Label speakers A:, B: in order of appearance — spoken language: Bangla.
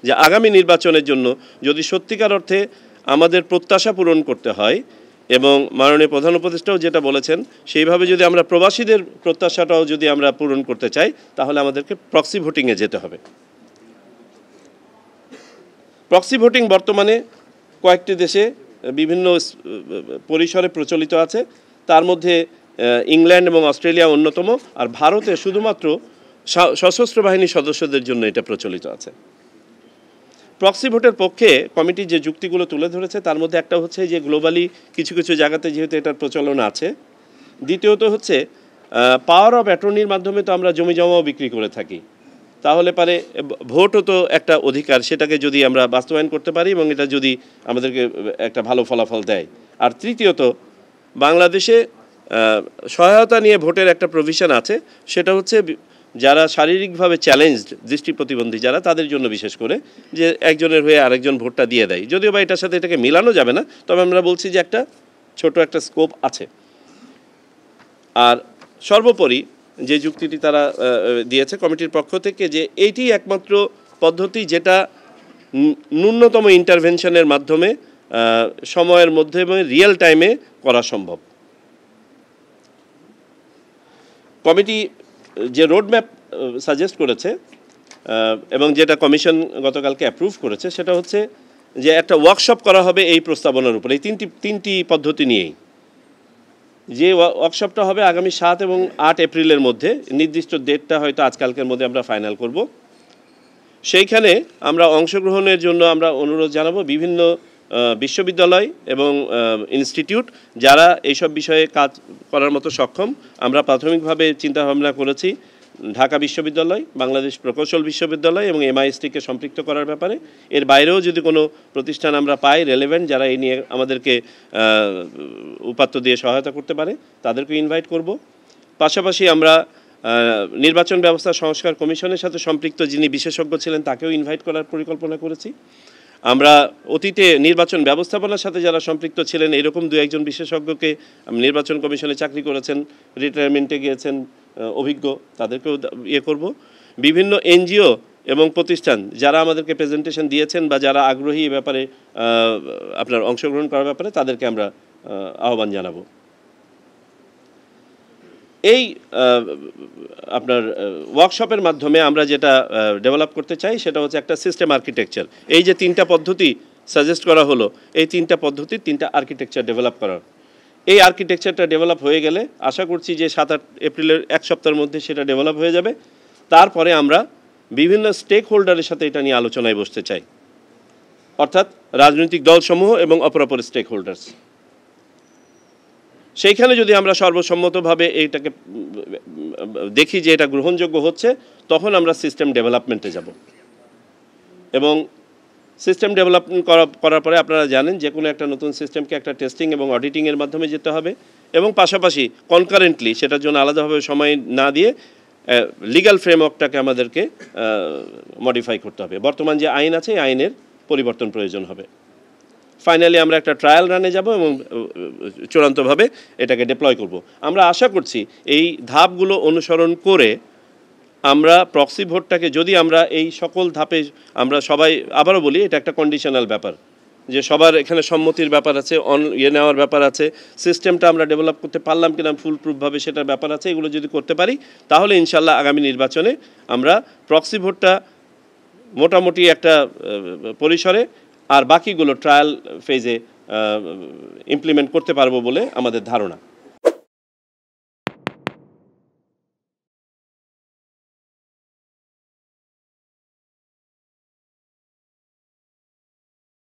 A: যে আগামী নির্বাচনের জন্য যদি সত্যিকার অর্থে আমাদের প্রত্যাশা পূরণ করতে হয় এবং মাননীয় প্রধান উপদেষ্টাও যেটা বলেছেন সেইভাবে যদি আমরা প্রবাসীদের প্রত্যাশাটাও যদি আমরা পূরণ করতে চাই তাহলে আমাদেরকে প্রক্সি ভোটিংয়ে যেতে হবে। প্রক্সি ভোটিং বর্তমানে কয়েকটি দেশে বিভিন্ন পরিসরে প্রচলিত আছে, তার মধ্যে ইংল্যান্ড এবং অস্ট্রেলিয়া অন্যতম, আর ভারতে শুধুমাত্র সশস্ত্র বাহিনীর সদস্যদের জন্য এটা প্রচলিত আছে। প্রক্সি ভোটের পক্ষে কমিটি যে যুক্তিগুলো তুলে ধরেছে তার মধ্যে একটা হচ্ছে যে গ্লোবালি কিছু কিছু জায়গাতে যেহেতু এটার প্রচলন আছে, দ্বিতীয়ত হচ্ছে পাওয়ার অফ অ্যাটর্নির মাধ্যমে তো আমরা জমি জমাও বিক্রি করে থাকি, তাহলে পারে ভোটও তো একটা অধিকার, সেটাকে যদি আমরা বাস্তবায়ন করতে পারি এবং এটা যদি আমাদেরকে একটা ভালো ফলাফল দেয়। আর তৃতীয়ত বাংলাদেশে সহায়তা নিয়ে ভোটের একটা প্রভিশন আছে, সেটা হচ্ছে যারা শারীরিকভাবে চ্যালেঞ্জড, দৃষ্টি প্রতিবন্ধী যারা, তাদের জন্য বিশেষ করে যে একজনের হয়ে আরেকজন ভোটটা দিয়ে দেয়। যদিও বা এটার সাথে এটাকে মিলানো যাবে না, তবে আমরা বলছি যে একটা ছোট একটা স্কোপ আছে। আর সর্বোপরি যে যুক্তিটি তারা দিয়েছে কমিটির পক্ষ থেকে, যে এইটি একমাত্র পদ্ধতি যেটা ন্যূনতম ইন্টারভেনশনের মাধ্যমে সময়ের মধ্যে এবং রিয়েল টাইমে করা সম্ভব। কমিটি যে রোডম্যাপ সাজেস্ট করেছে এবং যেটা কমিশন গতকালকে অ্যাপ্রুভ করেছে, সেটা হচ্ছে যে একটা ওয়ার্কশপ করা হবে এই প্রস্তাবনার উপরে, এই তিনটি পদ্ধতি নিয়েই। যে ওয়ার্কশপটা হবে আগামী 7 এবং 8 এপ্রিলের মধ্যে, নির্দিষ্ট ডেটটা হয়তো আজকালকের মধ্যে আমরা ফাইনাল করব। সেইখানে আমরা অংশগ্রহণের জন্য আমরা অনুরোধ জানাবো বিভিন্ন বিশ্ববিদ্যালয় এবং ইনস্টিটিউট যারা এইসব বিষয়ে কাজ করার মতো সক্ষম। আমরা প্রাথমিকভাবে চিন্তাভাবনা করেছি ঢাকা বিশ্ববিদ্যালয়, বাংলাদেশ প্রকৌশল বিশ্ববিদ্যালয় এবং MIST-কে সম্পৃক্ত করার ব্যাপারে। এর বাইরেও যদি কোনো প্রতিষ্ঠান আমরা পাই রেলেভেন্ট, যারা এই নিয়ে আমাদেরকে উপাত্ত দিয়ে সহায়তা করতে পারে, তাদেরকে ইনভাইট করব। পাশাপাশি আমরা নির্বাচন ব্যবস্থা সংস্কার কমিশনের সাথে সম্পৃক্ত যিনি বিশেষজ্ঞ ছিলেন তাকেও ইনভাইট করার পরিকল্পনা করেছি। আমরা অতীতে নির্বাচন ব্যবস্থাপনার সাথে যারা সম্পৃক্ত ছিলেন এরকম 2-1 জন বিশেষজ্ঞকে, নির্বাচন কমিশনে চাকরি করেছেন, রিটায়ারমেন্টে গিয়েছেন, অভিজ্ঞ, তাদেরকেও করব। বিভিন্ন NGO এবং প্রতিষ্ঠান যারা আমাদেরকে প্রেজেন্টেশন দিয়েছেন বা যারা আগ্রহী এ ব্যাপারে আপনার অংশগ্রহণ করার ব্যাপারে, তাদেরকে আমরা আহ্বান জানাবো। এই আপনার ওয়ার্কশপের মাধ্যমে আমরা যেটা ডেভেলপ করতে চাই সেটা হচ্ছে একটা সিস্টেম আর্কিটেকচার। এই যে 3টা পদ্ধতি সাজেস্ট করা হলো, এই 3টা পদ্ধতির 3টা আর্কিটেকচার ডেভেলপ করার। এই আর্কিটেকচারটা ডেভেলপ হয়ে গেলে আশা করছি যে 7-8 এপ্রিলের 1 সপ্তাহের মধ্যে সেটা ডেভেলপ হয়ে যাবে। তারপরে আমরা বিভিন্ন স্টেক হোল্ডারের সাথে এটা নিয়ে আলোচনায় বসতে চাই, অর্থাৎ রাজনৈতিক দলসমূহ এবং অপরাপর স্টেক হোল্ডার্স। সেইখানে যদি আমরা সর্বসম্মতভাবে এইটাকে দেখি যে এটা গ্রহণযোগ্য হচ্ছে, তখন আমরা সিস্টেম ডেভেলপমেন্টে যাব। এবং সিস্টেম ডেভেলপমেন্ট করার পরে আপনারা জানেন যে কোনো একটা নতুন সিস্টেমকে একটা টেস্টিং এবং অডিটিংয়ের মাধ্যমে যেতে হবে, এবং পাশাপাশি কনকারেন্টলি সেটার জন্য আলাদাভাবে সময় না দিয়ে লিগ্যাল ফ্রেমওয়ার্কটাকে আমাদেরকে মডিফাই করতে হবে। বর্তমান যে আইন আছে এই আইনের পরিবর্তন প্রয়োজন হবে। ফাইনালি আমরা একটা ট্রায়াল রানে যাব এবং চূড়ান্তভাবে এটাকে ডিপ্লয় করব। আমরা আশা করছি এই ধাপগুলো অনুসরণ করে আমরা প্রক্সি ভোটটাকে, যদি আমরা এই সকল ধাপে আমরা সবাই, আবারও বলি এটা একটা কন্ডিশনাল ব্যাপার, যে সবার এখানে সম্মতির ব্যাপার আছে, নেওয়ার ব্যাপার আছে, সিস্টেমটা আমরা ডেভেলপ করতে পারলাম কিনা ফুল প্রুফভাবে সেটার ব্যাপার আছে। এগুলো যদি করতে পারি তাহলে ইনশাল্লাহ আগামী নির্বাচনে আমরা প্রক্সি ভোটটা মোটামুটি একটা পরিসরে আর বাকিগুলো ট্রায়াল ফেজে ইমপ্লিমেন্ট করতে পারবো বলে আমাদের ধারণা।